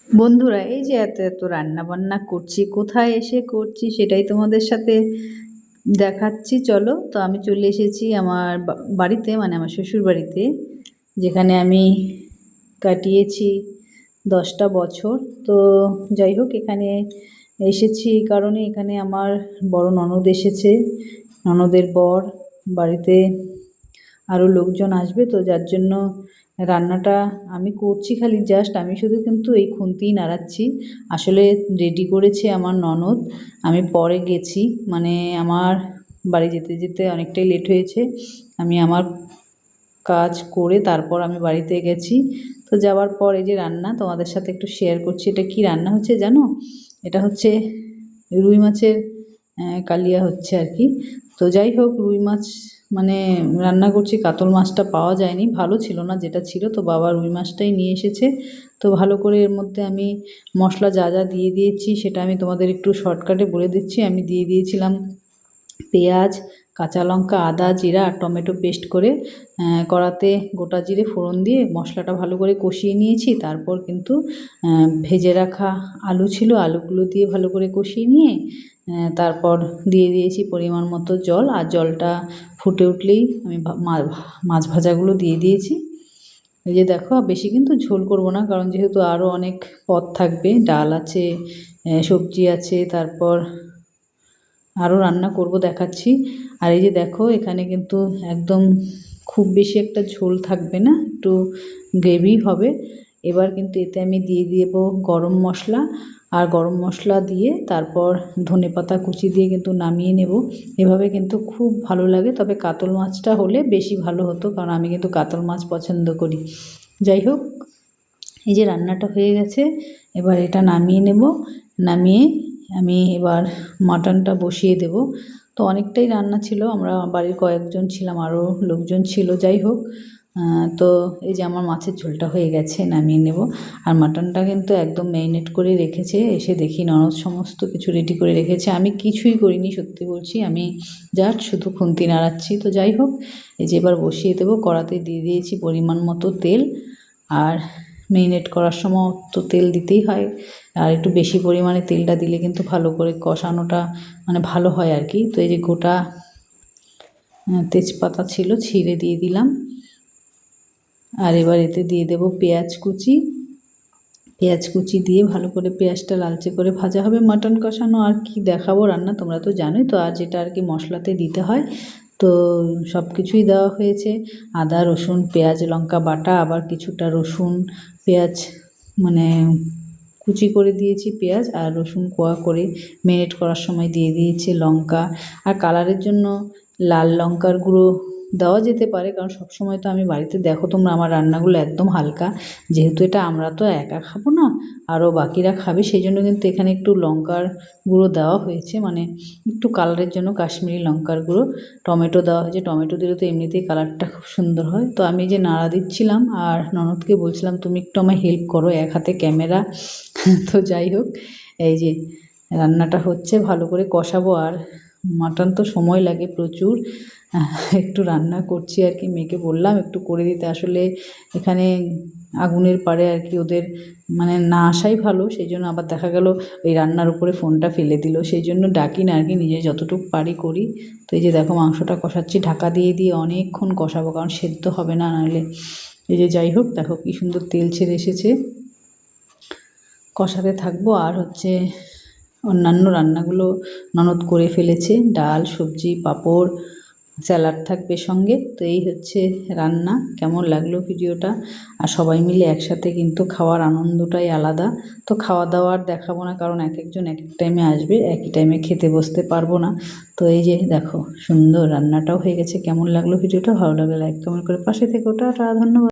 বন্ধুরা, এই যে এত এত রান্না বান্না করছি, কোথায় এসে করছি সেটাই তোমাদের সাথে দেখাচ্ছি। চলো, তো আমি চলে এসেছি আমার বাড়িতে, মানে আমার শ্বশুর বাড়িতে, যেখানে আমি কাটিয়েছি 10টা বছর। তো যাই হোক, এখানে এসেছি এই কারণে, এখানে আমার বড় ননদ এসেছে, ননদের বর, বাড়িতে আরও লোকজন আসবে, তো যার জন্য রান্নাটা আমি করছি। খালি জাস্ট আমি শুধু কিন্তু এই খুন্তিই নাড়াচ্ছি। আসলে রেডি করেছে আমার ননদ, আমি পরে গেছি, মানে আমার বাড়ি যেতে যেতে অনেকটাই লেট হয়েছে। আমি আমার কাজ করে তারপর আমি বাড়িতে গেছি। তো যাওয়ার পর এই যে রান্না তোমাদের সাথে একটু শেয়ার করছি। এটা কি রান্না হচ্ছে জানো? এটা হচ্ছে রুই মাছের কালিয়া হচ্ছে আর কি। তো যাই হোক, রুই মাছ মানে রান্না করছি, কাতল মাছটা পাওয়া যায়নি, ভালো ছিল না যেটা ছিল, তো বাবা রুই মাছটাই নিয়ে এসেছে। তো ভালো করে এর মধ্যে আমি মশলা যা যা দিয়ে দিয়েছি সেটা আমি তোমাদের একটু শর্টকাটে বলে দিচ্ছি। আমি দিয়ে দিয়েছিলাম পেঁয়াজ, কাঁচা লঙ্কা, আদা, জিরা আর টমেটো পেস্ট করে কড়াতে গোটা জিরে ফোড়ন দিয়ে মশলাটা ভালো করে কষিয়ে নিয়েছি। তারপর কিন্তু ভেজে রাখা আলু ছিল, আলুগুলো দিয়ে ভালো করে কষিয়ে নিয়ে তারপর দিয়ে দিয়েছি পরিমাণ মতো জল, আর জলটা ফুটে উঠলেই আমি মাছ ভাজাগুলো দিয়ে দিয়েছি। এই যে দেখো, বেশি কিন্তু ঝোল করব না, কারণ যেহেতু আরও অনেক পদ থাকবে, ডাল আছে, সবজি আছে, তারপর আরও রান্না করব, দেখাচ্ছি। আর এই যে দেখো, এখানে কিন্তু একদম খুব বেশি একটা ঝোল থাকবে না, একটু গ্রেভি হবে। এবার কিন্তু এতে আমি দিয়ে দেব গরম মশলা, আর গরম মশলা দিয়ে তারপর ধনেপাতা কুচি দিয়ে কিন্তু নামিয়ে নেব। এভাবে কিন্তু খুব ভালো লাগে, তবে কাতল মাছটা হলে বেশি ভালো হতো, কারণ আমি কিন্তু কাতল মাছ পছন্দ করি। যাই হোক, এই যে রান্নাটা হয়ে গেছে, এবার এটা নামিয়ে নেব। নামিয়ে আমি এবার মাটনটা বসিয়ে দেব। তো অনেকটাই রান্না ছিল, আমরা বাড়ির কয়েকজন ছিলাম, আরও লোকজন ছিল। যাই হোক, তো এই যে আমার মাছের ঝোলটা হয়ে গেছে, নামিয়ে নেব। আর মাটনটা কিন্তু একদম ম্যারিনেট করে রেখেছে, এসে দেখি ননদ সমস্ত কিছু রেডি করে রেখেছে। আমি কিছুই করিনি, সত্যি বলছি, আমি জাস্ট শুধু খুন্তি নাড়াচ্ছি। তো যাই হোক, এই যে এবার বসিয়ে দেবো। কড়াতে দিয়ে দিয়েছি পরিমাণ মতো তেল, আর ম্যারিনেট করার সময় তো তেল দিতেই হয়, আর একটু বেশি পরিমাণে তেলটা দিলে কিন্তু ভালো করে কষানোটা মানে ভালো হয় আর কি। তো এই যে গোটা তেজপাতা ছিল, ছিঁড়ে দিয়ে দিলাম। আর এবার এতে দিয়ে দেব পেঁয়াজ কুচি। পেঁয়াজ কুচি দিয়ে ভালো করে পেঁয়াজটা লালচে করে ভাজা হবে। মাটন কষানো আর কি দেখাবো রান্না, তোমরা তো জানোই। তো আর যেটা আর কি মশলাতে দিতে হয়, তো সব কিছুই দেওয়া হয়েছে। আদা, রসুন, পেঁয়াজ, লঙ্কা বাটা, আবার কিছুটা রসুন পেঁয়াজ মানে কুচি করে দিয়েছি, পেঁয়াজ আর রসুন কোয়া করে ম্যারিনেট করার সময় দিয়ে দিয়েছি লঙ্কা। আর কালারের জন্য লাল লঙ্কার গুঁড়ো দেওয়া যেতে পারে, কারণ সবসময় তো আমি বাড়িতে, দেখো তোমরা, আমার রান্নাগুলো একদম হালকা, যেহেতু এটা আমরা তো একা খাবো না, আরও বাকিরা খাবে, সেই জন্য কিন্তু এখানে একটু লঙ্কার গুঁড়ো দেওয়া হয়েছে, মানে একটু কালারের জন্য কাশ্মীরি লঙ্কার গুঁড়ো। টমেটো দেওয়া হয়েছে, টমেটো দিলে তো এমনিতেই কালারটা খুব সুন্দর হয়। তো আমি যে নাড়া দিচ্ছিলাম, আর ননদকে বলছিলাম তুমি একটু আমায় হেল্প করো, এক হাতে ক্যামেরা। তো যাই হোক, এই যে রান্নাটা হচ্ছে, ভালো করে কষাবো। আর মাটন তো সময় লাগে প্রচুর, একটু রান্না করছি আর কি। মেয়েকে বললাম একটু করে দিতে, আসলে এখানে আগুনের পাড়ে আর কি ওদের মানে না আসাই ভালো, সেই জন্য আবার দেখা গেল ওই রান্নার উপরে ফোনটা ফেলে দিল, সেই জন্য ডাকি না আর কি, নিজে যতটুকু পারি করি। তো এই যে দেখো, মাংসটা কষাচ্ছি ঢাকা দিয়ে দিয়ে, অনেকক্ষণ কষাবো, কারণ সেদ্ধ হবে না নাহলে। এই যে যাই হোক, দেখো কি সুন্দর তেল ছেড়ে এসেছে, কষাতে থাকবো। আর হচ্ছে অন্যান্য রান্নাগুলো ননদ করে ফেলেছে, ডাল, সবজি, পাঁপড়, স্যালাড থাকবে সঙ্গে। তো এই হচ্ছে রান্না। কেমন লাগলো ভিডিওটা? আর সবাই মিলে একসাথে কিন্তু খাওয়ার আনন্দটাই আলাদা। তো খাওয়া দাওয়ার দেখাবো না, কারণ এক একজন এক এক টাইমে আসবে, একই টাইমে খেতে বসতে পারবো না। তো এই যে দেখো, সুন্দর রান্নাটাও হয়ে গেছে। কেমন লাগলো ভিডিওটা? ভালো লাগলে লাইক কমেন্ট করে পাশে থেকো। টাটা, ধন্যবাদ।